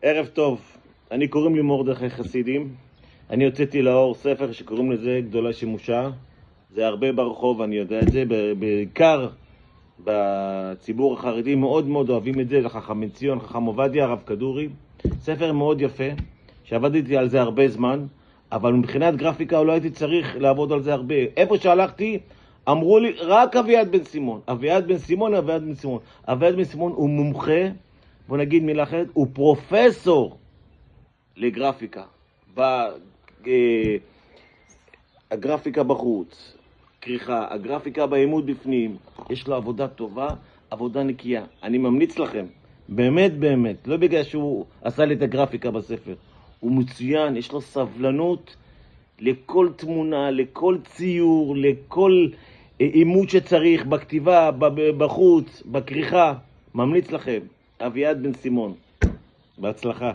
ערב טוב, אני קוראים לי מרדכי חסידים. אני הוצאתי לאור ספר שקוראים לזה גדולה שימושה. זה הרבה ברחוב, אני יודע את זה, בעיקר בציבור החרדי מאוד מאוד אוהבים את זה, לחכם בן ציון, חכם עובדיה, הרב כדורי. ספר מאוד יפה, שעבדתי על זה הרבה זמן, אבל מבחינת גרפיקה לא הייתי צריך לעבוד על זה הרבה. איפה שהלכתי, אמרו לי רק אביעד בן סימון. אביעד בן סימון. אביעד בן סימון הוא מומחה, בוא נגיד מילה אחרת, הוא פרופסור לגרפיקה. הגרפיקה בחוץ, כריכה, הגרפיקה בעימות בפנים, יש לו עבודה טובה, עבודה נקייה. אני ממליץ לכם, באמת, לא בגלל שהוא עשה לי את הגרפיקה בספר. הוא מצוין, יש לו סבלנות לכל תמונה, לכל ציור, לכל עימות שצריך, בכתיבה, בחוץ, בכריכה. ממליץ לכם, אביעד בן סימון. בהצלחה.